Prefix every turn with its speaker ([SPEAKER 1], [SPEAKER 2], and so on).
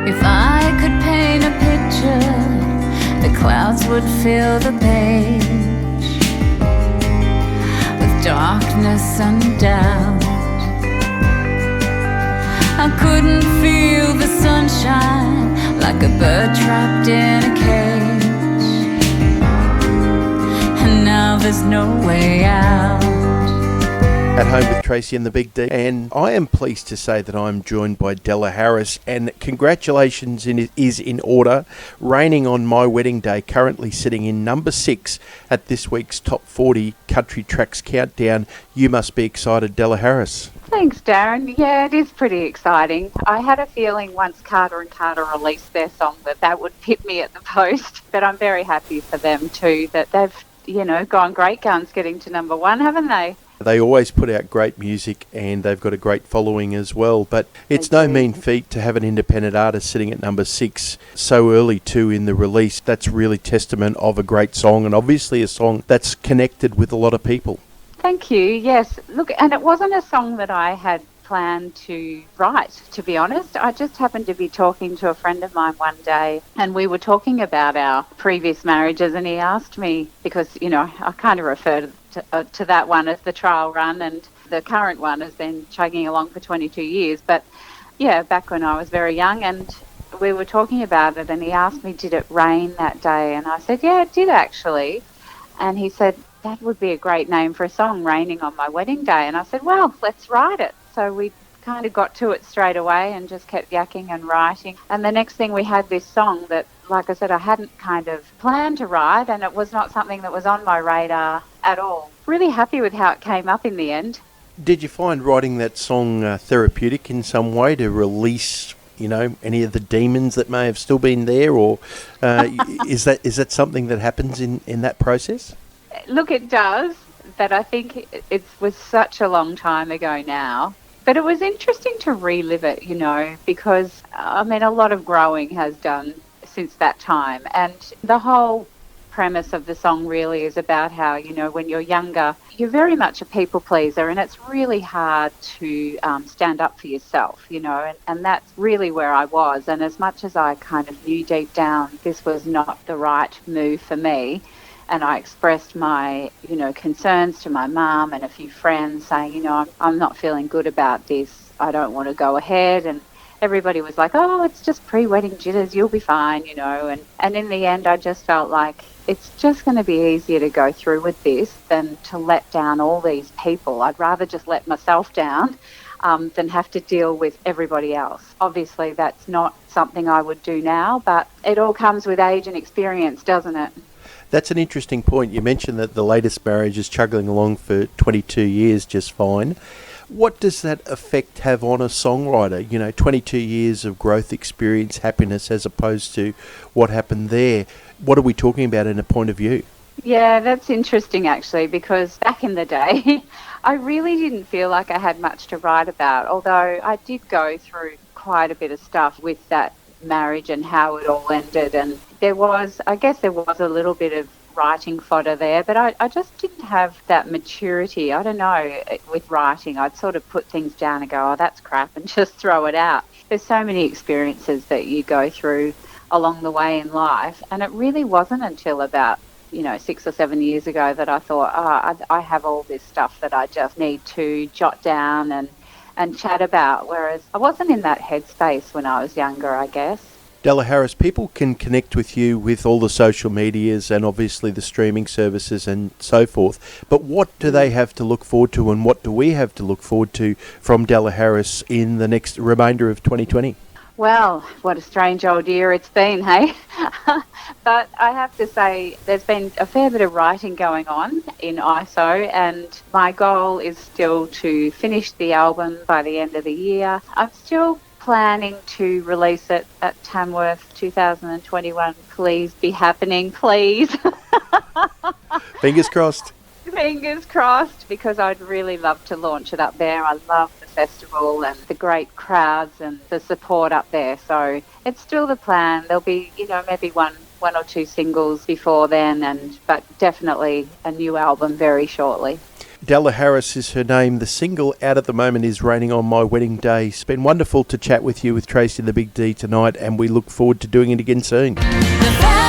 [SPEAKER 1] If I could paint a picture, the clouds would fill the page with darkness and doubt. I couldn't feel the sunshine like a bird trapped in a cage, and now there's no way out.
[SPEAKER 2] At home with Tracy and the Big D, and I am pleased to say that I'm joined by Della Harris, and congratulations is in order, reigning on my wedding day, currently sitting in number 6 at this week's Top 40 Country Tracks Countdown. You must be excited, Della Harris.
[SPEAKER 3] Thanks, Darren. Yeah, it is pretty exciting. I had a feeling once Carter and Carter released their song that would hit me at the post, but I'm very happy for them too, that they've, gone great guns getting to number 1, haven't they?
[SPEAKER 2] They always put out great music, and they've got a great following as well. But it's no mean feat to have an independent artist sitting at number 6 so early too in the release. That's really testament of a great song, and obviously a song that's connected with a lot of people.
[SPEAKER 3] Thank you. Yes. Look, and it wasn't a song that I had planned to write, to be honest. I just happened to be talking to a friend of mine one day, and we were talking about our previous marriages, and he asked me, because, I kind of refer to that one as the trial run, and the current one has been chugging along for 22 years. But, yeah, back when I was very young, and we were talking about it, and he asked me, did it rain that day? And I said, yeah, it did actually. And he said, that would be a great name for a song, Raining on My Wedding Day. And I said, well, let's write it. So we kind of got to it straight away and just kept yakking and writing. And the next thing we had this song that, like I said, I hadn't kind of planned to write, and it was not something that was on my radar at all. Really happy with how it came up in the end.
[SPEAKER 2] Did you find writing that song therapeutic in some way to release, any of the demons that may have still been there, or is that something that happens in that process?
[SPEAKER 3] Look, it does, but I think it was such a long time ago now. But it was interesting to relive it, because, a lot of growing has done since that time. And the whole premise of the song really is about how, when you're younger, you're very much a people pleaser, and it's really hard to stand up for yourself, and that's really where I was. And as much as I kind of knew deep down this was not the right move for me, and I expressed my, concerns to my mum and a few friends saying, I'm not feeling good about this. I don't want to go ahead. And everybody was like, oh, it's just pre-wedding jitters. You'll be fine, And in the end, I just felt like it's just going to be easier to go through with this than to let down all these people. I'd rather just let myself down than have to deal with everybody else. Obviously, that's not something I would do now, but it all comes with age and experience, doesn't it?
[SPEAKER 2] That's an interesting point. You mentioned that the latest marriage is chugging along for 22 years just fine. What does that effect have on a songwriter? 22 years of growth, experience, happiness, as opposed to what happened there. What are we talking about in a point of view?
[SPEAKER 3] Yeah, that's interesting actually, because back in the day, I really didn't feel like I had much to write about, although I did go through quite a bit of stuff with that marriage and how it all ended, and there was a little bit of writing fodder there, but I just didn't have that maturity. I don't know, with writing, I'd sort of put things down and go, oh, that's crap, and just throw it out. There's so many experiences that you go through along the way in life, and it really wasn't until about 6 or 7 years ago that I thought, I have all this stuff that I just need to jot down and chat about, whereas I wasn't in that headspace when I was younger, I guess.
[SPEAKER 2] Della Harris, people can connect with you with all the social medias and obviously the streaming services and so forth, but what do they have to look forward to, and what do we have to look forward to from Della Harris in the next remainder of 2020?
[SPEAKER 3] Well, what a strange old year it's been, hey? But I have to say there's been a fair bit of writing going on in ISO, and my goal is still to finish the album by the end of the year. I'm still planning to release it at Tamworth 2021. Please be happening, please.
[SPEAKER 2] Fingers crossed.
[SPEAKER 3] Fingers crossed, because I'd really love to launch it up there. I love the festival and the great crowds and the support up there. So it's still the plan. There'll be, maybe one or two singles before then, but definitely a new album very shortly.
[SPEAKER 2] Della Harris is her name. The single out at the moment is Raining on My Wedding Day. It's been wonderful to chat with you with Tracy and the Big D tonight, and we look forward to doing it again soon.
[SPEAKER 1] The